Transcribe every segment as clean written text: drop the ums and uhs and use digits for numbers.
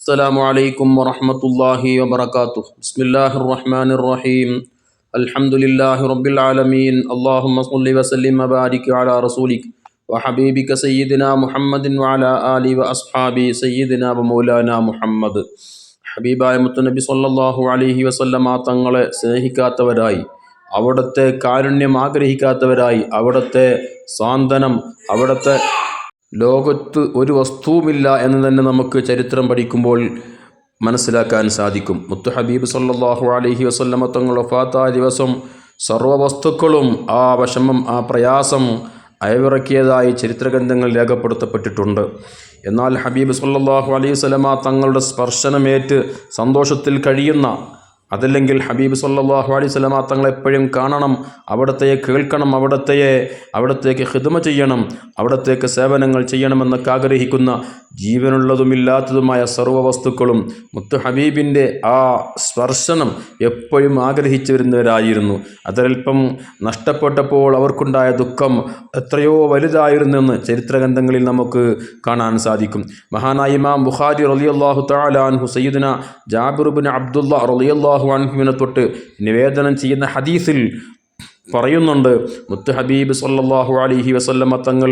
السلام عليكم ورحمة الله وبركاته. بسم الله الرحمن الرحيم. الحمد لله رب العالمين. اللهم صل وسلم وبارك على رسولك وحبيبك سيدنا محمد وعلى آله وأصحابه سيدنا ومولانا محمد. ഹബീബായ മുത്തുനബി സല്ലല്ലാഹു അലൈഹി വസല്ലമ തങ്ങളെ സ്നേഹിക്കാത്തവരായി, അവിടുത്തെ കാരുണ്യം ആഗ്രഹിക്കാത്തവരായി, അവിടുത്തെ സാന്ത്വനം, അവിടുത്തെ ലോകത്ത് ഒരു വസ്തുവുമില്ല എന്ന് തന്നെ നമുക്ക് ചരിത്രം പഠിക്കുമ്പോൾ മനസ്സിലാക്കാൻ സാധിക്കും. മുത്തു ഹബീബ് സല്ലല്ലാഹു അലൈഹി വസല്ലമ തങ്ങൾ വഫാത്തായ ദിവസം സർവ്വ വസ്തുക്കളും ആ വിഷമം, ആ പ്രയാസം അയവിറക്കിയതായി ചരിത്രഗ്രന്ഥങ്ങൾ രേഖപ്പെടുത്തപ്പെട്ടിട്ടുണ്ട്. എന്നാൽ ഹബീബ് സല്ലല്ലാഹു അലൈഹി വസല്ലമ തങ്ങളുടെ സ്പർശനമേറ്റ് സന്തോഷത്തിൽ കഴിയുന്ന, അതല്ലെങ്കിൽ ഹബീബ് സല്ലല്ലാഹു അലൈഹി വസല്ലമ തങ്ങളെപ്പോഴും കാണണം, അവിടത്തെ കേൾക്കണം, അവിടത്തേക്ക് ഖിദ്മ ചെയ്യണം, അവിടത്തേക്ക് സേവനങ്ങൾ ചെയ്യണമെന്നൊക്കെ ആഗ്രഹിക്കുന്ന ജീവനുള്ളതുമില്ലാത്തതുമായ സർവ്വ വസ്തുക്കളും മുത്തു ഹബീബിൻ്റെ ആ സ്പർശനം എപ്പോഴും ആഗ്രഹിച്ചു വരുന്നവരായിരുന്നു. അതൽപ്പം നഷ്ടപ്പെട്ടപ്പോൾ അവർക്കുണ്ടായ ദുഃഖം എത്രയോ വലുതായിരുന്നെന്ന് ചരിത്രഗ്രന്ഥങ്ങളിൽ നമുക്ക് കാണാൻ സാധിക്കും. മഹാനായ ഇമാം ബുഖാരി റളിയല്ലാഹു തആല അൻഹു സയ്യിദുന ജാബിർ ഇബ്നു അബ്ദുല്ലാഹ് റളിയല്ലാഹു അൻഹുവിനെ തൊട്ട് നിവേദനം ചെയ്യുന്ന ഹദീസിൽ പറയുന്നുണ്ട്, മുത്ത് ഹബീബ് സല്ലല്ലാഹു അലൈഹി വസല്ലമ തങ്ങൾ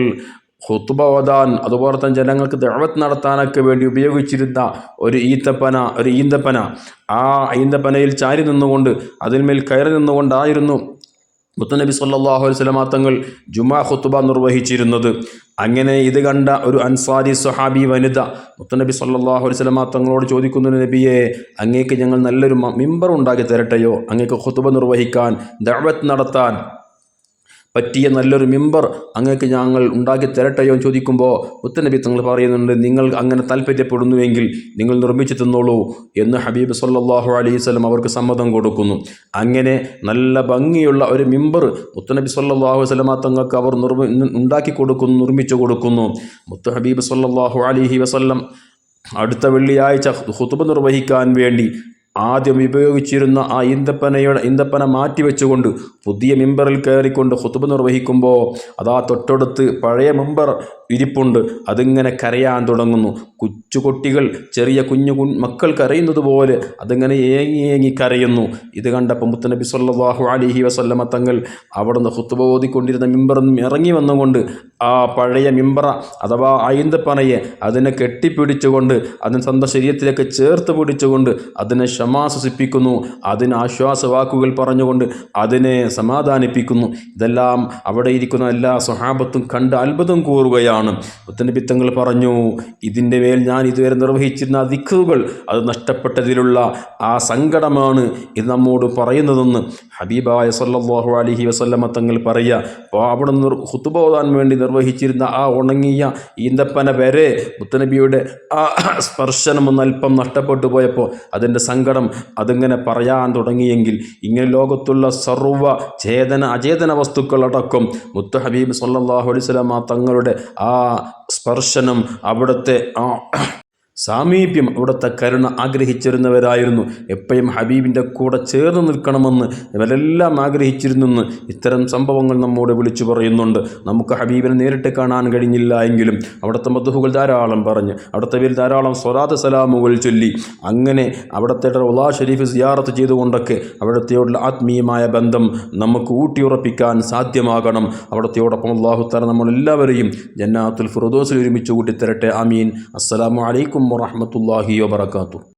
ഖുത്ബ ഓതാൻ, അതുപോലെ തന്നെ ജനങ്ങൾക്ക് ദഅവത്ത് നടത്താനൊക്കെ വേണ്ടി ഉപയോഗിച്ചിരുന്ന ഒരു ഈന്തപ്പന, ആ ഈന്തപ്പനയിൽ ചാരി നിന്നുകൊണ്ട്, അതിന്മേൽ കയറി നിന്നുകൊണ്ടായിരുന്നു മുത്തുനബി സല്ലല്ലാഹു അലൈഹി വസല്ലമ തങ്ങൾ ജുമാ ഖുത്ബ നിർവഹിച്ചിരുന്നത്. അങ്ങനെ ഇത് കണ്ട ഒരു അൻസാരി സ്വഹാബി വനിത മുത്തുനബി സല്ലല്ലാഹു അലൈഹി വസല്ലമ തങ്ങളോട് ചോദിക്കുന്നു, നബിയെ, അങ്ങേക്ക് ഞങ്ങൾ നല്ലൊരു മിമ്പർ ഉണ്ടാക്കി തരട്ടെയോ? അങ്ങേക്ക് ഖുത്ബ നിർവഹിക്കാൻ, ദഅവത്ത് നടത്താൻ പറ്റിയ നല്ലൊരു മിമ്പർ അങ്ങേക്ക് ഞങ്ങൾ ഉണ്ടാക്കി തരട്ടെയോ എന്ന് ചോദിക്കുമ്പോൾ മുത്തുനബി തങ്ങൾ പറയുന്നുണ്ട്, നിങ്ങൾ അങ്ങനെ താല്പര്യപ്പെടുന്നുവെങ്കിൽ നിങ്ങൾ നിർമ്മിച്ചു തന്നോളൂ എന്ന് ഹബീബ് സല്ലല്ലാഹു അലൈഹി വസല്ലം അവർക്ക് സമ്മതം കൊടുക്കുന്നു. അങ്ങനെ നല്ല ഭംഗിയുള്ള ഒരു മിമ്പർ മുത്തുനബി സല്ലല്ലാഹു അലൈഹി വസല്ലം തങ്ങൾക്ക് അവർ നിർമ്മിച്ചു കൊടുക്കുന്നു. മുത്തു ഹബീബ് സല്ലല്ലാഹു അലൈഹി വസല്ലം അടുത്ത വെള്ളിയാഴ്ച ഖുത്ബ നിർവഹിക്കാൻ വേണ്ടി ആദ്യം ഉപയോഗിച്ചിരുന്ന ആ ഈന്തപ്പന മാറ്റിവെച്ചുകൊണ്ട് പുതിയ മിമ്പറിൽ കയറിക്കൊണ്ട് ഖുത്ബ നിർവഹിക്കുമ്പോൾ അതാ തൊട്ടടുത്ത് പഴയ മിമ്പർ ഇരിപ്പുണ്ട്. അതിങ്ങനെ കരയാൻ തുടങ്ങുന്നു. കൊച്ചുകുട്ടികൾ, ചെറിയ കുഞ്ഞു മക്കൾ കരയുന്നത് പോലെ അതിങ്ങനെ ഏങ്ങി കരയുന്നു. ഇത് കണ്ടപ്പോൾ മുത്തുനബി സല്ലല്ലാഹു അലൈഹി വസല്ലമ തങ്ങൾ അവിടുന്ന് ഖുത്ബ ഓതിക്കൊണ്ടിരുന്ന മിമ്പറിൽ നിന്ന് ഇറങ്ങി വന്നുകൊണ്ട് ആ പഴയ മിമ്പറ അഥവാ ഈന്തപ്പനയെ അതിനെ കെട്ടിപ്പിടിച്ചുകൊണ്ട്, അതിന് സ്വന്തം ശരീരത്തിലേക്ക് ചേർത്ത് പിടിച്ചുകൊണ്ട് അതിനെ ക്ഷമാശ്വസിപ്പിക്കുന്നു, അതിന് ആശ്വാസവാക്കുകൾ പറഞ്ഞുകൊണ്ട് അതിനെ സമാധാനിപ്പിക്കുന്നു. ഇതെല്ലാം അവിടെ ഇരിക്കുന്ന എല്ലാ സ്വഹാബത്തും കണ്ട് അത്ഭുതം കൂറുകയാണ്. മുത്തുനബി തങ്ങൾ പറഞ്ഞു, ഇതിൻ്റെ മേൽ ഞാൻ ഇതുവരെ നിർവഹിച്ചിരുന്ന ദിക്റുകൾ അത് നഷ്ടപ്പെട്ടതിലുള്ള ആ സങ്കടമാണ് ഇത് നമ്മോട് പറയുന്നതെന്ന് ഹബീബായ സല്ലല്ലാഹു അലൈഹി വസല്ലമ തങ്ങൾ പറയുക. അപ്പോൾ അവിടെ ഖുത്ബ ഓതാൻ വേണ്ടി നിർവഹിച്ചിരുന്ന ആ ഉണങ്ങിയ ഈന്തപ്പന വരെ മുത്തുനബിയുടെ ആ സ്പർശനം ഒന്നല്പം നഷ്ടപ്പെട്ടു പോയപ്പോൾ അതിൻ്റെ സങ്കടം അതിങ്ങനെ പറയാൻ തുടങ്ങിയെങ്കിൽ, ഇങ്ങനെ ലോകത്തുള്ള സർവ്വ അചേതന വസ്തുക്കളടക്കം മുത്തു ഹബീബ് സല്ലല്ലാഹു അലൈഹി വസല്ലമ തങ്ങളുടെ ആ സ്പർശനം, അവിടുത്തെ ആ സാമീപ്യം, അവിടുത്തെ കരുണ ആഗ്രഹിച്ചിരുന്നവരായിരുന്നു. എപ്പോഴും ഹബീബിൻ്റെ കൂടെ ചേർന്ന് നിൽക്കണമെന്ന് ഇവരെല്ലാം ആഗ്രഹിച്ചിരുന്നെന്ന് ഇത്തരം സംഭവങ്ങൾ നമ്മോട് വിളിച്ചു പറയുന്നുണ്ട്. നമുക്ക് ഹബീബിനെ നേരിട്ട് കാണാൻ കഴിഞ്ഞില്ല എങ്കിലും അവിടുത്തെ മദ്ഹുകൾ ധാരാളം പറഞ്ഞ്, അവിടുത്തെ പേരിൽ ധാരാളം സ്വലാത്ത് സലാമുകൾ ചൊല്ലി, അങ്ങനെ അവിടുത്തെ റൗള ഷരീഫ് സിയാറത്ത് ചെയ്തുകൊണ്ടൊക്കെ അവിടുത്തെയോടുള്ള ആത്മീയമായ ബന്ധം നമുക്ക് ഊട്ടിയുറപ്പിക്കാൻ സാധ്യമാകണം. അവിടുത്തെയോടൊപ്പം അല്ലാഹു തആല നമ്മളെല്ലാവരെയും ജന്നാത്തുൽ ഫിർദൗസിൽ ഒരുമിച്ച് കൂട്ടിത്തരട്ടെ. ആമീൻ. അസ്സലാമു അലൈക്കും വറഹ്മത്തുള്ളാഹി വബറകാതുഹു.